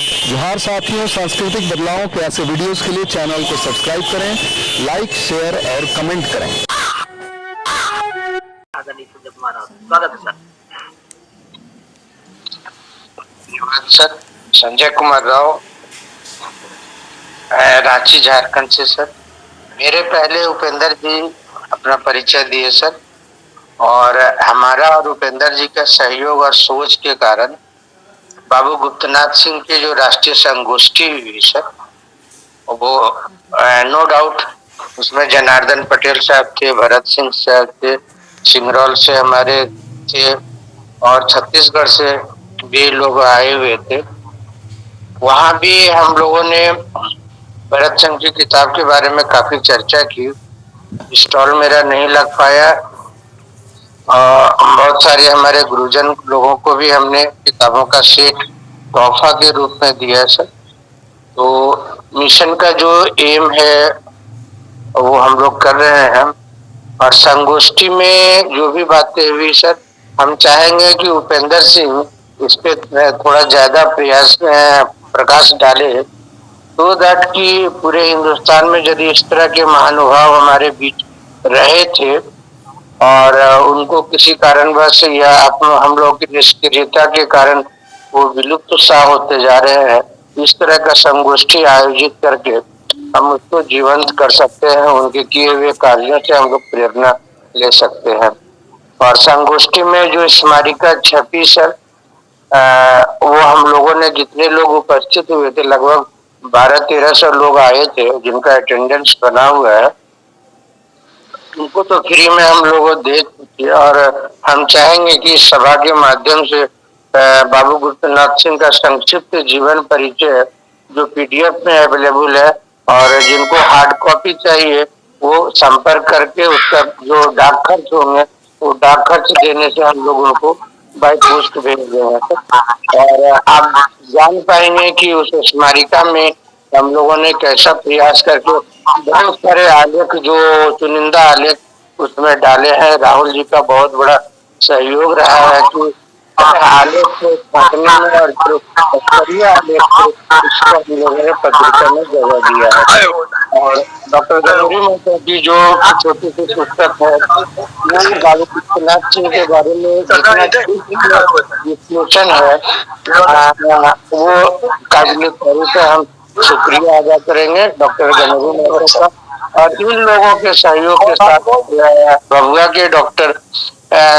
जोहार साथियों, सांस्कृतिक बदलावों के ऐसे वीडियोस के लिए चैनल को सब्सक्राइब करें, लाइक, शेयर और कमेंट करें। सर, संजय कुमार राव, रांची झारखंड से। सर, मेरे पहले उपेंद्र जी अपना परिचय दिए सर, और हमारा और उपेंद्र जी का सहयोग और सोच के कारण बाबू गुप्तनाथ सिंह के जो राष्ट्रीय संगोष्ठी हुई सर, वो नो डाउट उसमें जनार्दन पटेल साहब थे, भरत सिंह साहब थे, सिंगरौल से हमारे थे और छत्तीसगढ़ से भी लोग आए हुए थे। वहां भी हम लोगों ने भरत सिंह की किताब के बारे में काफी चर्चा की। स्टॉल मेरा नहीं लग पाया और बहुत सारे हमारे गुरुजन लोगों को भी हमने किताबों का सेट तोहफा के रूप में दिया सर। तो मिशन का जो एम है वो हम लोग कर रहे हैं, और संगोष्ठी में जो भी बातें हुई सर, हम चाहेंगे कि उपेंद्र सिंह इस पे थोड़ा ज्यादा प्रकाश डाले, तो दैट कि पूरे हिंदुस्तान में यदि इस तरह के महानुभाव हमारे बीच रहे थे और उनको किसी कारणवश या हम लोग की निष्क्रियता के कारण वो विलुप्त सा होते जा रहे हैं, इस तरह का संगोष्ठी आयोजित करके हम उसको जीवंत कर सकते हैं। उनके किए हुए कार्यों से हम लोग प्रेरणा ले सकते हैं। और संगोष्ठी में जो स्मारिका छपी सर, वो हम लोगों ने जितने लोग उपस्थित हुए थे, लगभग 1200-1300 लोग आए थे जिनका अटेंडेंस बना हुआ है, उनको तो फ्री में हम लोग दे चुके। और हम चाहेंगे कि इस सभा के माध्यम से बाबू गुप्तनाथ सिंह का संक्षिप्त जीवन परिचय जो पीडीएफ में अवेलेबल है, और जिनको हार्ड कॉपी चाहिए वो संपर्क करके उसका जो डाक खर्च होंगे वो डाक खर्च देने से हम लोग उनको बाई पोस्ट भेज देंगे। और आप जान पाएंगे कि उस स्मारिका में हम लोगों ने कैसा प्रयास करके बहुत सारे आलेख, जो चुनिंदा आलेख उसमें डाले हैं। राहुल जी का बहुत बड़ा सहयोग रहा है कि आलेख को छापने में, और जो स्तरीय आलेख थे उसको हम लोगों ने पत्रिका में जगह दिया है। और डॉक्टर गंगूरी महतो की जो छोटी सी पुस्तक है, वो बाबू विश्वनाथ सिंह के बारे में जितना विश्लेषण है, वो काबिल तारीफ है। हम शुक्रिया अदा करेंगे डॉक्टर गंगूरी महतो का, और इन लोगों के सहयोग के साथ बबुआ के डॉक्टर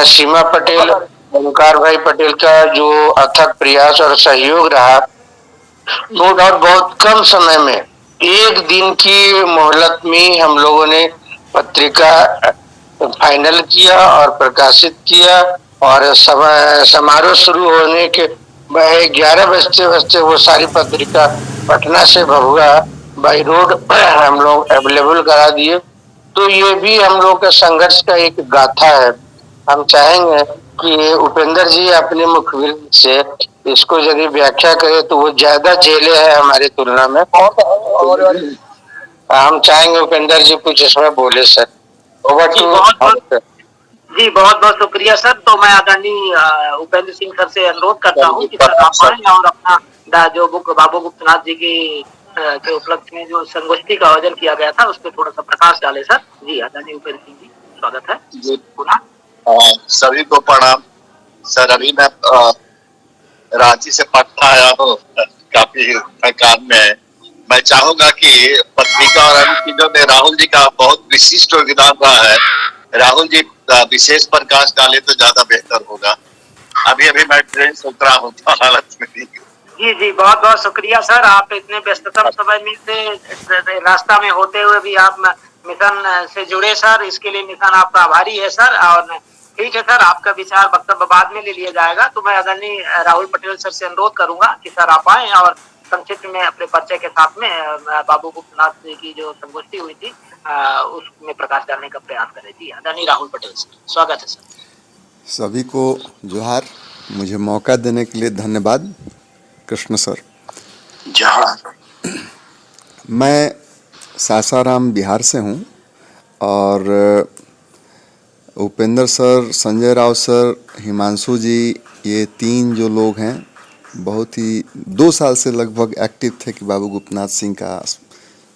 सीमा पटेल, ओंकार भाई पटेल का जो अथक प्रयास और सहयोग रहा। नो डाउट बहुत कम समय में, एक दिन की मोहलत में हम लोगों ने पत्रिका फाइनल किया और प्रकाशित किया। और समारोह शुरू होने के 11 बजते बजते वो सारी पत्रिका पटना से भभुआ बाई रोड हम लोग अवेलेबल करा दिए। तो ये भी हम लोग के संघर्ष का एक गाथा है। हम चाहेंगे कि उपेंद्र जी अपने मुखबिर से इसको यदि व्याख्या करें तो वो ज्यादा झेले है हमारे तुलना में। और हम चाहेंगे उपेंद्र जी कुछ इसमें बोले सर। Over to. जी बहुत बहुत शुक्रिया सर। तो मैं आदरणीय उपेंद्र सिंह सर से अनुरोध करता हूँ कि सर आप आए और अपना जो बुक बाबू गुप्तनाथ जी की के उपलक्ष्य में जो संगोष्ठी का आयोजन किया गया था उस पर थोड़ा सा प्रकाश डाले सर। जी आदरणीय उपेंद्र सिंह जी, स्वागत है जी। पुनः सभी को प्रणाम सर। अभी मैं रांची से पटना आया हूँ, काफी थकान में है। मैं चाहूंगा कि पत्रिका और अन्य चीजों में राहुल जी का बहुत विशिष्ट योगदान रहा है। राहुल जी विशेष प्रकाश डाले तो ज्यादा बेहतर होगा। अभी अभी मैं ट्रेन से उतरा हूँ तो हालत में नहीं। जी जी बहुत बहुत शुक्रिया सर। आप इतने व्यस्ततम समय में से रास्ता में होते हुए भी आप मिशन से जुड़े सर, इसके लिए मिशन आपका आभारी है सर। और ठीक है सर, आपका विचार वक्तव्य बाद में ले लिया जाएगा। तो मैं आदरणीय राहुल पटेल सर से अनुरोध करूंगा कि सर आप आए और संक्षिप्त में अपने परिचय के साथ में बाबू गुप्तनाथ जी की जो संगोष्ठी हुई थी उसमें प्रकाश डालने का प्रयास करें। जी आदरणीय राहुल पटेल सर, स्वागत है सर। सभी को जोहार। मुझे मौका देने के लिए धन्यवाद कृष्ण सर। जोहार। मैं सासाराम बिहार से हूँ, और उपेंद्र सर, संजय राव सर, हिमांशु जी, ये तीन जो लोग हैं बहुत ही 2 साल से लगभग एक्टिव थे कि बाबू गोपनाथ सिंह का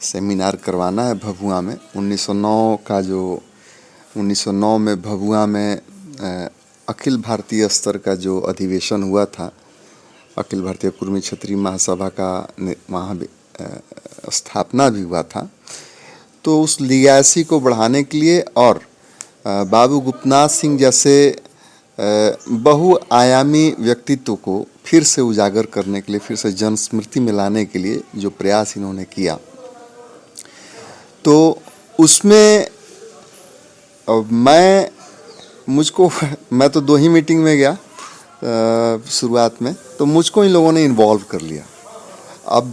सेमिनार करवाना है भभुआ में। 1909 में भभुआ में अखिल भारतीय स्तर का जो अधिवेशन हुआ था, अखिल भारतीय कुर्मी क्षत्रिय महासभा का वहाँ स्थापना भी हुआ था। तो उस लिगैसी को बढ़ाने के लिए और बाबू गोपनाथ सिंह जैसे बहुआयामी व्यक्तित्व को फिर से उजागर करने के लिए, फिर से जनस्मृति में लाने के लिए जो प्रयास इन्होंने किया, तो उसमें मैं तो 2 ही मीटिंग में गया शुरुआत में, तो मुझको इन लोगों ने इन्वॉल्व कर लिया। अब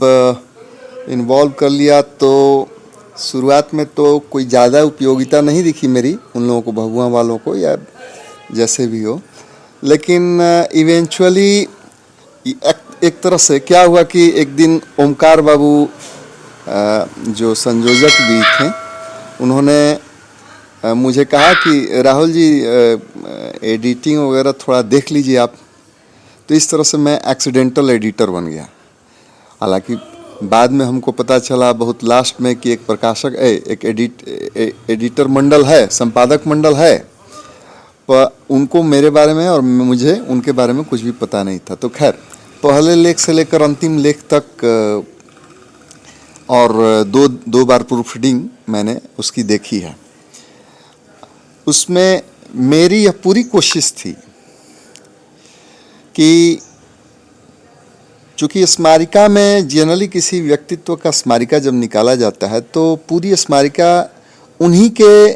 इन्वॉल्व कर लिया तो शुरुआत में तो कोई ज़्यादा उपयोगिता नहीं दिखी मेरी उन लोगों को, भभुआ वालों को या जैसे भी हो, लेकिन इवेंचुअली एक तरह से क्या हुआ कि एक दिन ओमकार बाबू जो संयोजक भी थे, उन्होंने मुझे कहा कि राहुल जी एडिटिंग वगैरह थोड़ा देख लीजिए आप। तो इस तरह से मैं एक्सीडेंटल एडिटर बन गया। हालांकि बाद में हमको पता चला बहुत लास्ट में कि एक प्रकाशक एक एडिटर मंडल है, संपादक मंडल है, पर उनको मेरे बारे में और मुझे उनके बारे में कुछ भी पता नहीं था। तो खैर, पहले लेख से लेकर अंतिम लेख तक और दो बार प्रूफ रीडिंग मैंने उसकी देखी है। उसमें मेरी यह पूरी कोशिश थी कि चूँकि स्मारिका में जनरली किसी व्यक्तित्व का स्मारिका जब निकाला जाता है तो पूरी स्मारिका उन्हीं के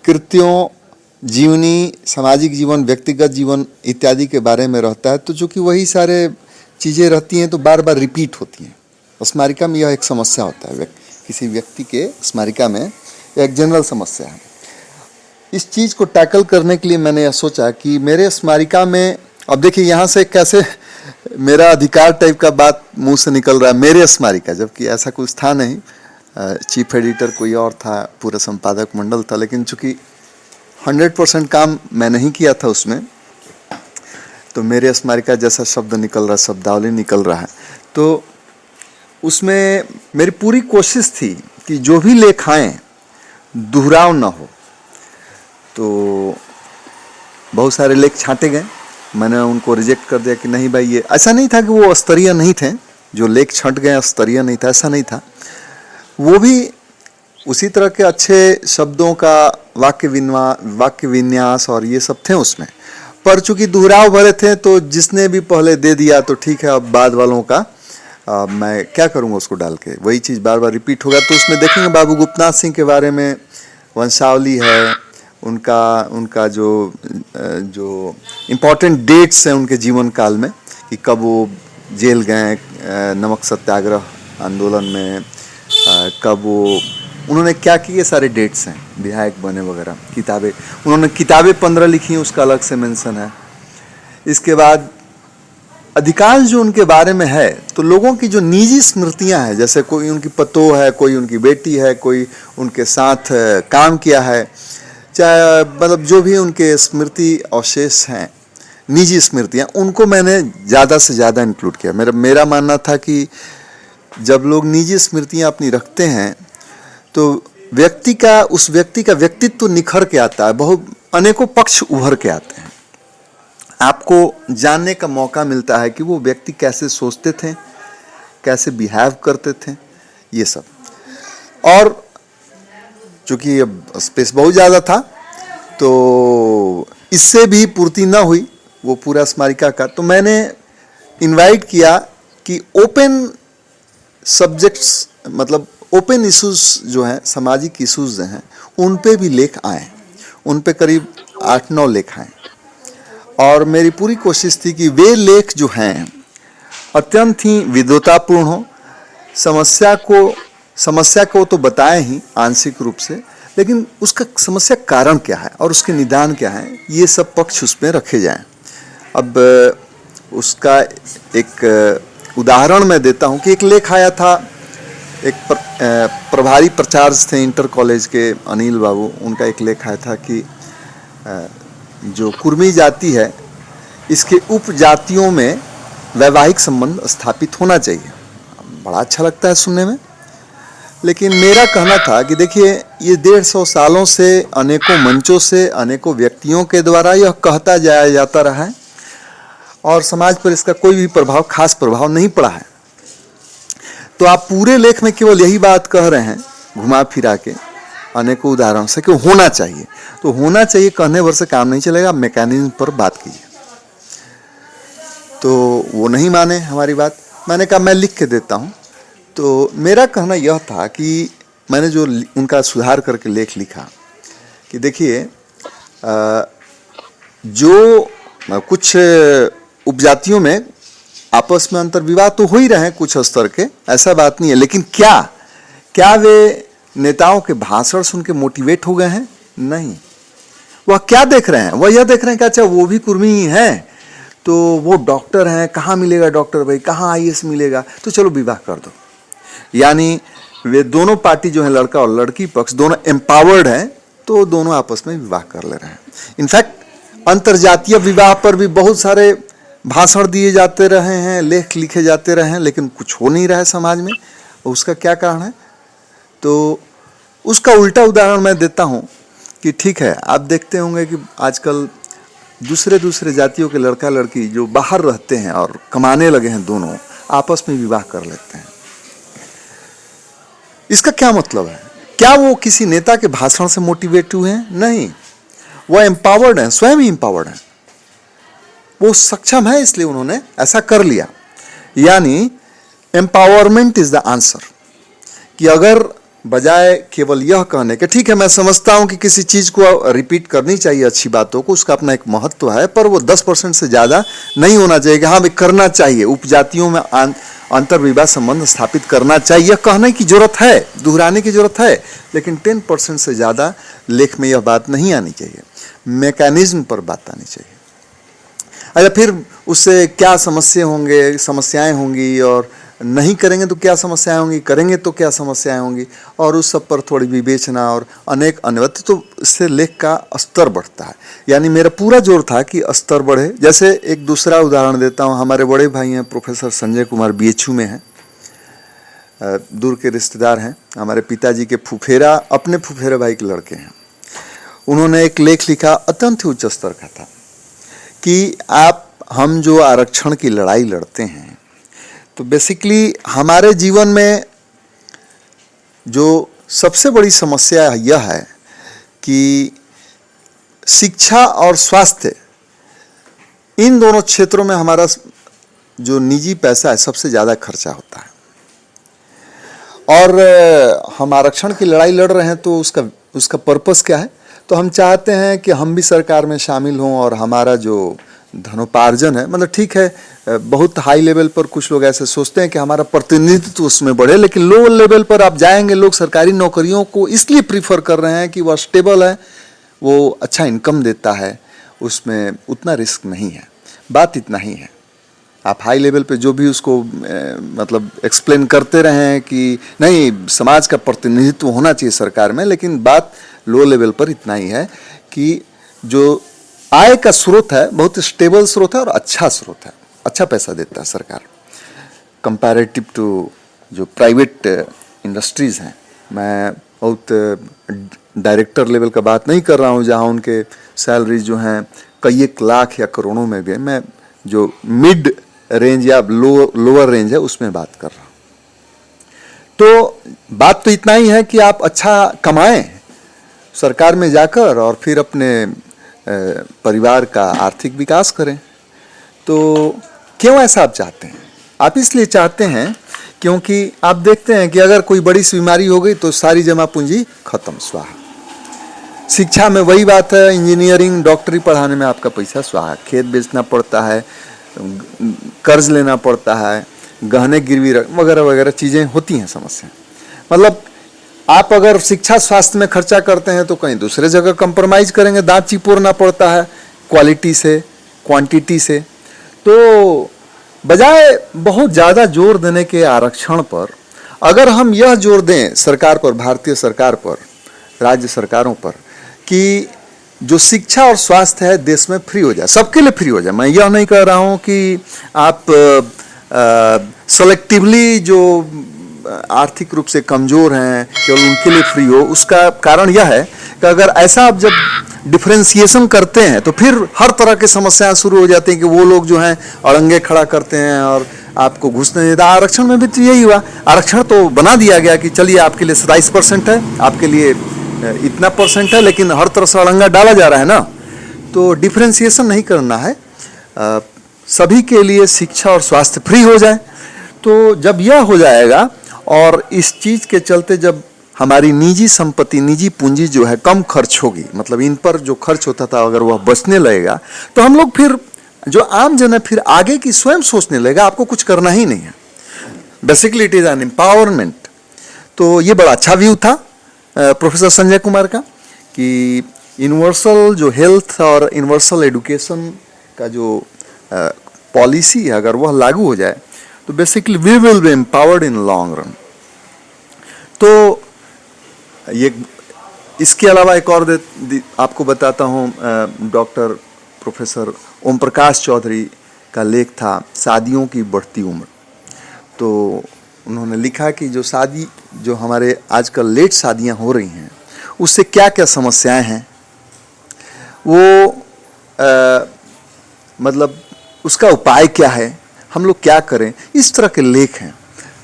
कृत्यों, जीवनी, सामाजिक जीवन, व्यक्तिगत जीवन इत्यादि के बारे में रहता है। तो चूँकि वही सारे चीज़ें रहती हैं तो बार बार रिपीट होती हैं। स्मारिका में यह एक समस्या होता है, किसी व्यक्ति के स्मारिका में एक जनरल समस्या है। इस चीज़ को टैकल करने के लिए मैंने यह सोचा कि मेरे स्मारिका में, अब देखिए यहाँ से कैसे मेरा अधिकार टाइप का बात मुंह से निकल रहा है, मेरे स्मारिका, जबकि ऐसा कुछ था नहीं। चीफ एडिटर कोई और था, पूरा संपादक मंडल था, लेकिन चूँकि 100% काम मैं नहीं किया था उसमें, तो मेरे स्मारिका जैसा शब्द निकल रहा है, शब्दावली निकल रहा है। तो उसमें मेरी पूरी कोशिश थी कि जो भी लेख आएँ दोहराव न हो। तो बहुत सारे लेख छांटे गए, मैंने उनको रिजेक्ट कर दिया कि नहीं भाई, ये ऐसा नहीं था कि वो स्तरीय नहीं थे, जो लेख छंट गए स्तरीय नहीं था, ऐसा नहीं था। वो भी उसी तरह के अच्छे शब्दों का वाक्य विन्यास और ये सब थे उसमें, पर चूंकि दोहराव भरे थे तो जिसने भी पहले दे दिया तो ठीक है, अब बाद वालों का मैं क्या करूँगा उसको डाल के, वही चीज़ बार बार रिपीट होगा। तो उसमें देखेंगे बाबू गोपनाथ सिंह के बारे में वंशावली है, उनका जो इम्पोर्टेंट डेट्स हैं उनके जीवन काल में, कि कब वो जेल गए नमक सत्याग्रह आंदोलन में, कब वो उन्होंने क्या किए, सारे डेट्स हैं, विधायक बने वगैरह, किताबें उन्होंने 15 लिखी हैं, उसका अलग से मेंशन है। इसके बाद अधिकांश जो उनके बारे में है, तो लोगों की जो निजी स्मृतियां हैं, जैसे कोई उनकी पतोह है, कोई उनकी बेटी है, कोई उनके साथ काम किया है, चाहे मतलब जो भी उनके स्मृति अवशेष हैं, निजी स्मृतियां, उनको मैंने ज़्यादा से ज़्यादा इंक्लूड किया। मेरा मानना था कि जब लोग निजी स्मृतियां अपनी रखते हैं तो उस व्यक्ति का व्यक्तित्व निखर के आता है, बहुत अनेकों पक्ष उभर के आते हैं। आपको जानने का मौका मिलता है कि वो व्यक्ति कैसे सोचते थे, कैसे बिहेव करते थे, ये सब। और चूँकि अब स्पेस बहुत ज़्यादा था तो इससे भी पूर्ति ना हुई वो पूरा स्मारिका का, तो मैंने इनवाइट किया कि ओपन सब्जेक्ट्स, मतलब ओपन इश्यूज जो हैं, सामाजिक इश्यूज हैं, उन पे भी लेख आए। उन पे करीब 8-9 लेख आए और मेरी पूरी कोशिश थी कि वे लेख जो हैं अत्यंत ही विद्वतापूर्ण हो, समस्या को तो बताएं ही आंशिक रूप से, लेकिन उसका समस्या कारण क्या है और उसके निदान क्या है, ये सब पक्ष उसमें रखे जाएं। अब उसका एक उदाहरण मैं देता हूं कि एक लेख आया था, एक प्रभारी प्राचार्य थे इंटर कॉलेज के अनिल बाबू, उनका एक लेख आया था कि जो कुर्मी जाति है, इसके उपजातियों में वैवाहिक संबंध स्थापित होना चाहिए। बड़ा अच्छा लगता है सुनने में, लेकिन मेरा कहना था कि देखिए ये 150 सालों से अनेकों मंचों से अनेकों व्यक्तियों के द्वारा यह कहता जाया जाता रहा है और समाज पर इसका कोई भी खास प्रभाव नहीं पड़ा है। तो आप पूरे लेख में केवल यही बात कह रहे हैं घुमा फिरा के अनेकों उदाहरण से कि होना चाहिए। तो होना चाहिए कहने भर से काम नहीं चलेगा, आप मैकेनिज्म पर बात कीजिए। तो वो नहीं माने हमारी बात। मैंने कहा मैं लिख के देता हूँ। तो मेरा कहना यह था कि मैंने जो उनका सुधार करके लेख लिखा कि देखिए जो कुछ उपजातियों में आपस में अंतर विवाद तो हो ही रहे हैं कुछ स्तर के, ऐसा बात नहीं है, लेकिन क्या वे नेताओं के भाषण सुन के मोटिवेट हो गए हैं? नहीं। वह क्या देख रहे हैं? वह यह देख रहे हैं कि अच्छा वो भी कुर्मी ही हैं, तो वो डॉक्टर हैं, कहाँ मिलेगा डॉक्टर भाई, कहाँ आईएएस मिलेगा, तो चलो विवाह कर दो। यानी वे दोनों पार्टी जो है, लड़का और लड़की पक्ष दोनों एम्पावर्ड हैं, तो दोनों आपस में विवाह कर ले रहे हैं। इनफैक्ट अंतरजातीय विवाह पर भी बहुत सारे भाषण दिए जाते रहे हैं, लेख लिखे जाते रहे हैं, लेकिन कुछ हो नहीं रहा है समाज में। उसका क्या कारण है? तो उसका उल्टा उदाहरण मैं देता हूं कि ठीक है, आप देखते होंगे कि आजकल दूसरे जातियों के लड़का लड़की जो बाहर रहते हैं और कमाने लगे हैं, दोनों आपस में विवाह कर लेते हैं। इसका क्या मतलब है? क्या वो किसी नेता के भाषण से मोटिवेट हुए हैं? नहीं, वो एम्पावर्ड हैं, स्वयं ही एम्पावर्ड हैं, वो सक्षम है, इसलिए उन्होंने ऐसा कर लिया। यानी एम्पावरमेंट इज द आंसर। कि अगर बजाय केवल यह कहने के ठीक है, मैं समझता हूं कि किसी चीज को रिपीट करनी चाहिए, अच्छी बातों को, उसका अपना एक महत्व है, पर वो 10% से ज्यादा नहीं होना चाहिए कि हाँ भाई करना चाहिए, उपजातियों में अंतर विवाह संबंध स्थापित करना चाहिए, यह कहने की जरूरत है, दोहराने की जरूरत है, लेकिन 10% से ज्यादा लेख में यह बात नहीं आनी चाहिए। मैकेनिज्म पर बात आनी चाहिए। अच्छा, फिर उससे क्या समस्याएं होंगी, और नहीं करेंगे तो क्या समस्याएं होंगी, करेंगे तो क्या समस्याएं होंगी, और उस सब पर थोड़ी विवेचना और अनेक अन्वत, तो इससे लेख का स्तर बढ़ता है। यानी मेरा पूरा जोर था कि स्तर बढ़े। जैसे एक दूसरा उदाहरण देता हूँ, हमारे बड़े भाई हैं प्रोफेसर संजय कुमार, बीएचयू में हैं, दूर के रिश्तेदार हैं, हमारे पिताजी के फुफेरा, अपने फुफेरा भाई के लड़के हैं। उन्होंने एक लेख लिखा, अत्यंत उच्च स्तर का था, कि हम जो आरक्षण की लड़ाई लड़ते हैं, तो बेसिकली हमारे जीवन में जो सबसे बड़ी समस्या यह है कि शिक्षा और स्वास्थ्य, इन दोनों क्षेत्रों में हमारा जो निजी पैसा है सबसे ज़्यादा खर्चा होता है। और हम आरक्षण की लड़ाई लड़ रहे हैं, तो उसका पर्पस क्या है? तो हम चाहते हैं कि हम भी सरकार में शामिल हों और हमारा जो धनोपार्जन है, मतलब ठीक है, बहुत हाई लेवल पर कुछ लोग ऐसे सोचते हैं कि हमारा प्रतिनिधित्व उसमें बढ़े, लेकिन लो लेवल पर आप जाएंगे, लोग सरकारी नौकरियों को इसलिए प्रीफर कर रहे हैं कि वह स्टेबल है, वो अच्छा इनकम देता है, उसमें उतना रिस्क नहीं है। बात इतना ही है। आप हाई लेवल पे जो भी उसको मतलब एक्सप्लेन करते रहें कि नहीं, समाज का प्रतिनिधित्व होना चाहिए सरकार में, लेकिन बात लो लेवल पर इतना ही है कि जो आय का स्रोत है बहुत स्टेबल स्रोत है और अच्छा स्रोत है, अच्छा पैसा देता है सरकार, कंपैरेटिव टू जो प्राइवेट इंडस्ट्रीज़ हैं। मैं बहुत डायरेक्टर लेवल का बात नहीं कर रहा हूँ जहाँ उनके सैलरीज जो हैं कई एक लाख या करोड़ों में भी है, मैं जो मिड रेंज या लोअर रेंज है उसमें बात कर रहा हूँ। तो बात तो इतना ही है कि आप अच्छा कमाएं सरकार में जाकर और फिर अपने परिवार का आर्थिक विकास करें। तो क्यों ऐसा आप चाहते हैं? आप इसलिए चाहते हैं क्योंकि आप देखते हैं कि अगर कोई बड़ी सी बीमारी हो गई तो सारी जमा पूंजी खत्म, स्वाहा। शिक्षा में वही बात है, इंजीनियरिंग डॉक्टरी पढ़ाने में आपका पैसा स्वाहा, खेत बेचना पड़ता है, कर्ज लेना पड़ता है, गहने गिरवी वगैरह वगैरह चीज़ें होती हैं समस्या। मतलब आप अगर शिक्षा स्वास्थ्य में खर्चा करते हैं तो कहीं दूसरे जगह कंप्रोमाइज करेंगे, दांत चिपोरना पड़ता है क्वालिटी से, क्वांटिटी से। तो बजाय बहुत ज़्यादा जोर देने के आरक्षण पर अगर हम यह जोर दें सरकार पर, भारतीय सरकार पर, राज्य सरकारों पर, कि जो शिक्षा और स्वास्थ्य है देश में फ्री हो जाए, सबके लिए फ्री हो जाए। मैं यह नहीं कह रहा हूं कि आप सेलेक्टिवली जो आर्थिक रूप से कमजोर हैं केवल उनके लिए फ्री हो। उसका कारण यह है कि अगर ऐसा आप जब डिफरेंशिएशन करते हैं तो फिर हर तरह की समस्याएं शुरू हो जाती हैं कि वो लोग जो हैं अड़ंगे खड़ा करते हैं और आपको घुस नहीं देता। आरक्षण में भी तो यही हुआ, आरक्षण तो बना दिया गया कि चलिए आपके लिए 27% है, आपके लिए इतना % है, लेकिन हर तरह से अड़ंगा डाला जा रहा है ना। तो डिफरेंशिएशन नहीं करना है, सभी के लिए शिक्षा और स्वास्थ्य फ्री हो जाए। तो जब यह हो जाएगा और इस चीज के चलते जब हमारी निजी संपत्ति, निजी पूंजी जो है कम खर्च होगी, मतलब इन पर जो खर्च होता था अगर वह बचने लगेगा तो हम लोग फिर जो आम जन है फिर आगे की स्वयं सोचने लगेगा, आपको कुछ करना ही नहीं है। Basically it is an empowerment. तो ये बड़ा अच्छा व्यू था प्रोफेसर संजय कुमार का कि यूनिवर्सल जो हेल्थ और यूनिवर्सल एजुकेशन का जो पॉलिसी है अगर वह लागू हो जाए तो basically we will be empowered in long run. तो ये इसके अलावा एक और आपको बताता हूँ, डॉक्टर प्रोफेसर ओम प्रकाश चौधरी का लेख था शादियों की बढ़ती उम्र। तो उन्होंने लिखा कि जो शादी जो हमारे आजकल लेट शादियां हो रही हैं उससे क्या क्या समस्याएं हैं, वो मतलब उसका उपाय क्या है, हम लोग क्या करें, इस तरह के लेख हैं।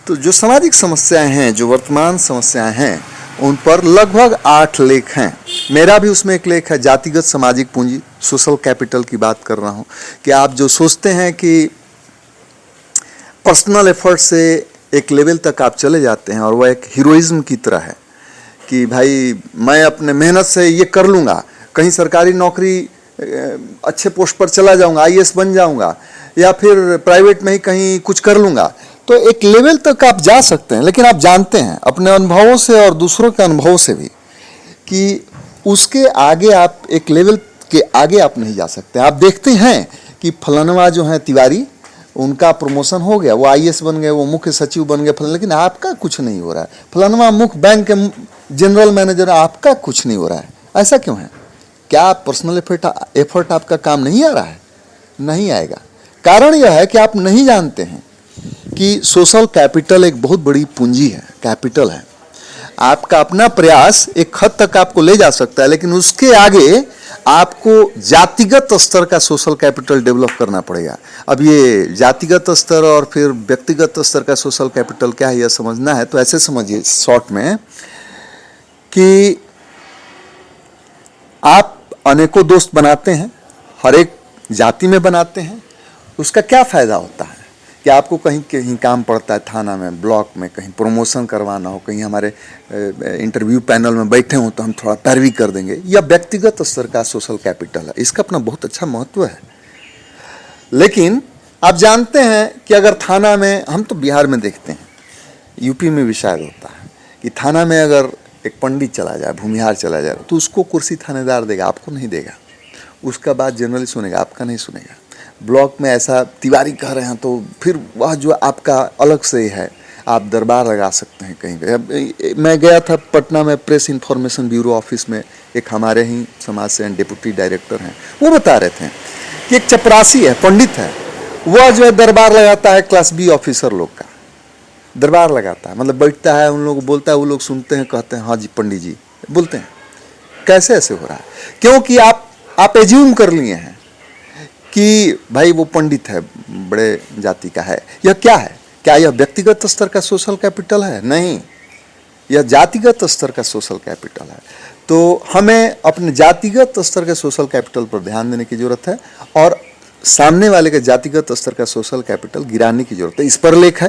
तो जो सामाजिक समस्याएं हैं, जो वर्तमान समस्याएं हैं, उन पर लगभग 8 लेख हैं। मेरा भी उसमें एक लेख है जातिगत सामाजिक पूंजी, सोशल कैपिटल की बात कर रहा हूं कि आप जो सोचते हैं कि पर्सनल एफर्ट से एक लेवल तक आप चले जाते हैं और वह एक हीरोइज्म की तरह है कि भाई मैं अपने मेहनत से ये कर लूँगा, कहीं सरकारी नौकरी अच्छे पोस्ट पर चला जाऊँगा, IAS बन जाऊँगा, या फिर प्राइवेट में ही कहीं कुछ कर लूँगा। तो एक लेवल तक आप जा सकते हैं, लेकिन आप जानते हैं अपने अनुभवों से और दूसरों के अनुभवों से भी कि उसके आगे आप एक लेवल के आगे आप नहीं जा सकते। आप देखते हैं कि फलानवा जो है तिवारी, उनका प्रमोशन हो गया, वो IAS बन गए, वो मुख्य सचिव बन गए, लेकिन आपका कुछ नहीं हो रहा है। फलानवा मुख्य बैंक के जनरल मैनेजर, आपका कुछ नहीं हो रहा है। ऐसा क्यों है? क्या पर्सनल एफर्ट आपका काम नहीं आ रहा है? नहीं आएगा। कारण यह है कि आप नहीं जानते हैं कि सोशल कैपिटल एक बहुत बड़ी पूंजी है, कैपिटल है। आपका अपना प्रयास एक हद तक आपको ले जा सकता है, लेकिन उसके आगे आपको जातिगत स्तर का सोशल कैपिटल डेवलप करना पड़ेगा। अब ये जातिगत स्तर और फिर व्यक्तिगत स्तर का सोशल कैपिटल क्या है यह समझना है तो ऐसे समझिए शॉर्ट में कि आप अनेकों दोस्त बनाते हैं, हर एक जाति में बनाते हैं। उसका क्या फायदा होता है कि आपको कहीं कहीं काम पड़ता है, थाना में, ब्लॉक में, कहीं प्रमोशन करवाना हो, कहीं हमारे इंटरव्यू पैनल में बैठे हों तो हम थोड़ा पैरवी कर देंगे। यह व्यक्तिगत स्तर का सोशल कैपिटल है, इसका अपना बहुत अच्छा महत्व है। लेकिन आप जानते हैं कि अगर थाना में, हम तो बिहार में देखते हैं, यूपी में भी शायद होता है कि थाना में अगर एक पंडित चला जाए, भूमिहार चला जाए, तो उसको कुर्सी थानेदार देगा, आपको नहीं देगा। उसका बात जनरली सुनेगा, आपका नहीं सुनेगा। ब्लॉक में ऐसा तिवारी कह रहे हैं तो फिर वह जो आपका अलग से है, आप दरबार लगा सकते हैं कहीं पे। मैं गया था पटना में प्रेस इन्फॉर्मेशन ब्यूरो ऑफिस में, एक हमारे ही समाज से डिप्टी डायरेक्टर हैं, वो बता रहे थे कि एक चपरासी है, पंडित है, वह जो है दरबार लगाता है क्लास B ऑफिसर लोग का, दरबार लगाता है, मतलब बैठता है, उन लोग बोलता है, वो लोग सुनते हैं, कहते हैं हाँ जी पंडित जी बोलते हैं। कैसे ऐसे हो रहा है? क्योंकि आप एज्यूम कर लिए हैं कि भाई वो पंडित है, बड़े जाति का है। यह क्या है? क्या यह व्यक्तिगत स्तर का सोशल कैपिटल है? नहीं, यह जातिगत स्तर का सोशल कैपिटल है। तो हमें अपने जातिगत स्तर के सोशल कैपिटल पर ध्यान देने की जरूरत है और सामने वाले के जातिगत स्तर का सोशल कैपिटल गिराने की जरूरत है। इस पर लेख है।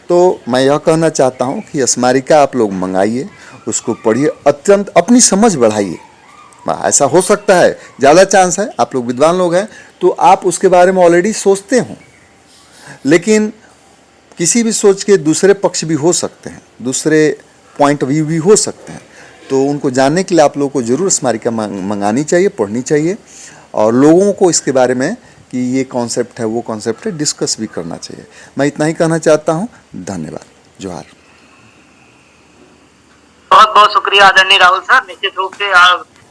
तो मैं यह कहना चाहता हूँ कि स्मारिका आप लोग मंगाइए, उसको पढ़िए, अत्यंत अपनी समझ बढ़ाइए। ऐसा हो सकता है, ज़्यादा चांस है, आप लोग विद्वान लोग हैं तो आप उसके बारे में ऑलरेडी सोचते हो, लेकिन किसी भी सोच के दूसरे पक्ष भी हो सकते हैं, दूसरे पॉइंट ऑफ व्यू भी हो सकते हैं। तो उनको जानने के लिए आप लोगों को जरूर स्मारिका मंगानी चाहिए, पढ़नी चाहिए और लोगों को इसके बारे में कि ये कॉन्सेप्ट है, वो कॉन्सेप्ट है, डिस्कस भी करना चाहिए। मैं इतना ही कहना चाहता हूँ। धन्यवाद। जोहार। बहुत बहुत शुक्रिया आदरणीय राहुल सर। निश्चित रूप से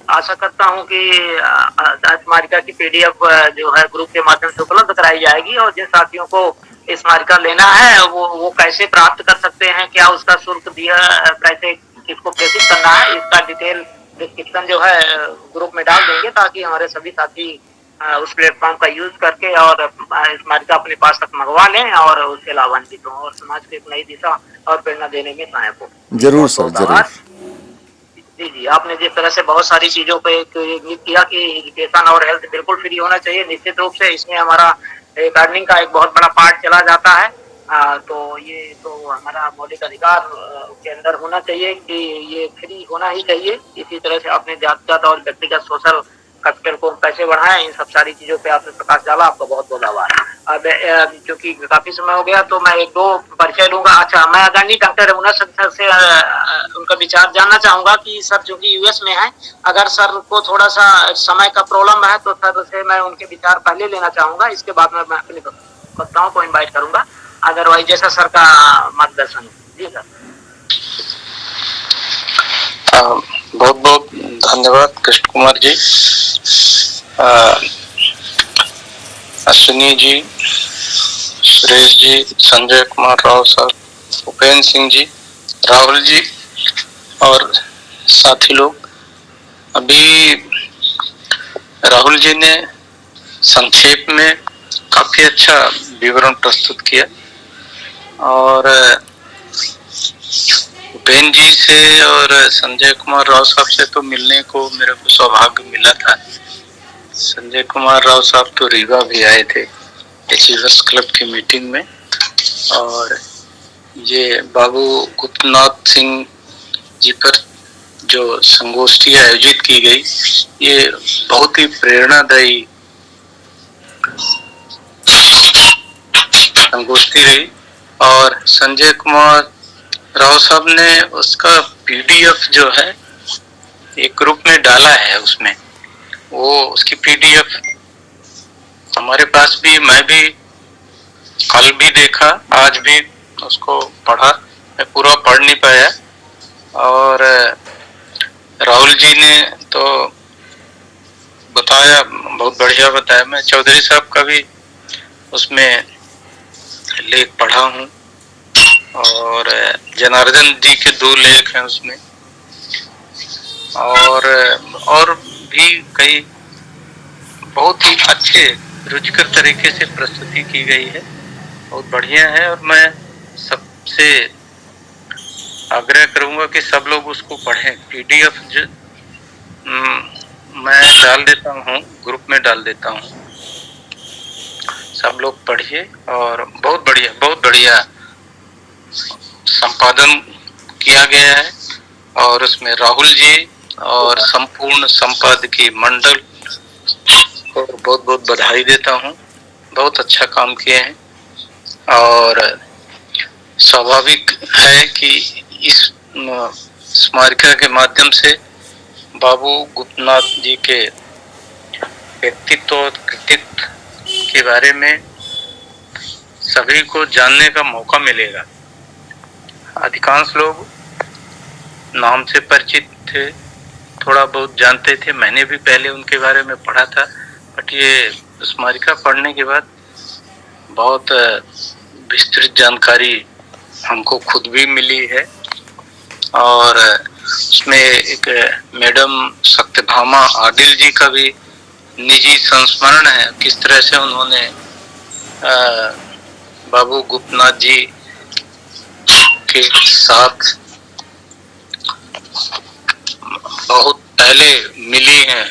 आशा करता हूं कि स्मारिका की पीडीएफ जो है ग्रुप के माध्यम से उपलब्ध कराई जाएगी, और जिन साथियों को स्मारिका लेना है वो कैसे प्राप्त कर सकते हैं, क्या उसका शुल्क दिया, कैसे किसको प्रेषित करना है, इसका डिटेल डिस्क्रिप्शन जो है ग्रुप में डाल देंगे, ताकि हमारे सभी साथी उस प्लेटफॉर्म का यूज करके और स्मारिका अपने पास तक मंगवा लें और उससे लाभान्वित हों और समाज को एक नई दिशा और प्रेरणा देने में सहायक हो। जरूर सर, जरूर। जी जी, आपने जिस तरह से बहुत सारी चीजों पे किया कि एजुकेशन और हेल्थ बिल्कुल फ्री होना चाहिए, निश्चित रूप से इसमें हमारा एक अर्निंग का एक बहुत बड़ा पार्ट चला जाता है। तो ये तो हमारा मौलिक अधिकार के अंदर होना चाहिए कि ये फ्री होना ही चाहिए। इसी तरह से अपने जातिगत और व्यक्तिगत सोशल कैपिटल को कैसे बढ़ाएं, इन सब सारी चीजों पे आपने प्रकाश डाला, आपका बहुत बहुत आभार। अब क्योंकि काफी समय हो गया तो मैं एक दो परिचय लूंगा। अच्छा, मैं आदरणीय डॉक्टर रघुनाथ सर से उनका विचार जानना चाहूंगा कि सर चूंकि यूएस में है, अगर सर को थोड़ा सा समय का प्रॉब्लम है तो सर से मैं उनके विचार पहले लेना चाहूंगा, इसके बाद में मैं अपने वक्ताओं को इन्वाइट करूंगा, अदरवाइज जैसा सर का मार्गदर्शन। जी सर। बहुत बहुत धन्यवाद कृष्ण कुमार जी, अश्विनी जी, सुरेश जी, संजय कुमार राव सर, उपेंद्र सिंह जी, राहुल जी और साथी लोग। अभी राहुल जी ने संक्षेप में काफी अच्छा विवरण प्रस्तुत किया, और उपेंद्र जी से और संजय कुमार राव साहब से तो मिलने को मेरे को सौभाग्य मिला था। संजय कुमार राव साहब तो रीवा भी आए थे अचीवर्स क्लब की मीटिंग में, और ये बाबू गुप्तनाथ सिंह जी पर जो संगोष्ठी आयोजित की गई, ये बहुत ही प्रेरणादायी संगोष्ठी रही। और संजय कुमार राव साहब ने उसका पीडीएफ जो है एक ग्रुप में डाला है, उसमें वो उसकी पीडीएफ हमारे पास भी, मैं भी कल भी देखा, आज भी उसको पढ़ा, मैं पूरा पढ़ नहीं पाया। और राहुल जी ने तो बताया, बहुत बढ़िया बताया। मैं चौधरी साहब का भी उसमें लेख पढ़ा हूँ, और जनार्दन जी के 2 लेख हैं उसमें, और भी कई बहुत ही अच्छे रुचिकर तरीके से प्रस्तुति की गई है, बहुत बढ़िया है। और मैं सबसे आग्रह करूंगा कि सब लोग उसको पढ़ें। पीडीएफ जो मैं डाल देता हूँ, ग्रुप में डाल देता हूँ, सब लोग पढ़िए। और बहुत बढ़िया संपादन किया गया है, और उसमें राहुल जी और संपूर्ण संपादकीय मंडल को बहुत बहुत बधाई देता हूँ, बहुत अच्छा काम किए हैं। और स्वाभाविक है कि इस स्मारिका के माध्यम से बाबू गुप्तनाथ जी के व्यक्तित्व और कृतित्व के बारे में सभी को जानने का मौका मिलेगा। अधिकांश लोग नाम से परिचित थे, थोड़ा बहुत जानते थे, मैंने भी पहले उनके बारे में पढ़ा था, बट ये स्मारिका पढ़ने के बाद बहुत विस्तृत जानकारी हमको खुद भी मिली है। और उसमें एक मैडम सत्यभामा आदिल जी का भी निजी संस्मरण है, किस तरह से उन्होंने बाबू गुप्तनाथ जी के साथ बहुत पहले मिली हैं,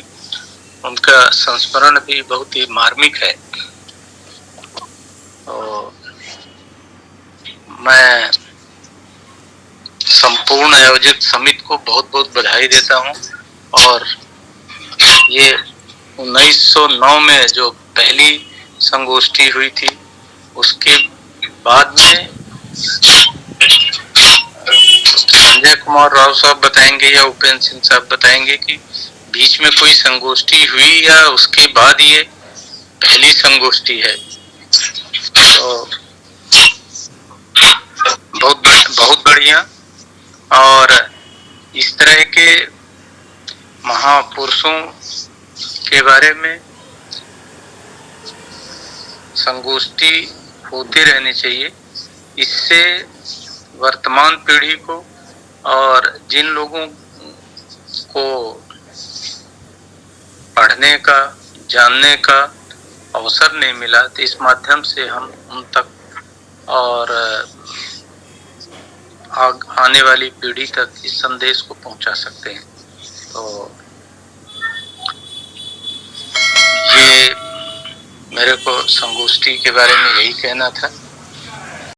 उनका संस्मरण भी बहुत ही मार्मिक है। और मैं संपूर्ण आयोजक समिति को बहुत बहुत बधाई देता हूं। और ये 1909 में जो पहली संगोष्ठी हुई थी, उसके बाद में संजय कुमार राव साहब बताएंगे या उपेंद्र सिंह साहब बताएंगे कि बीच में कोई संगोष्ठी हुई या उसके बाद ये पहली संगोष्ठी है। तो बहुत बढ़िया। और इस तरह के महापुरुषों के बारे में संगोष्ठी होती रहनी चाहिए। इससे वर्तमान पीढ़ी को और जिन लोगों को पढ़ने का, जानने का अवसर नहीं मिला, तो इस माध्यम से हम उन तक और आने वाली पीढ़ी तक इस संदेश को पहुंचा सकते हैं। तो ये मेरे को संगोष्ठी के बारे में यही कहना था।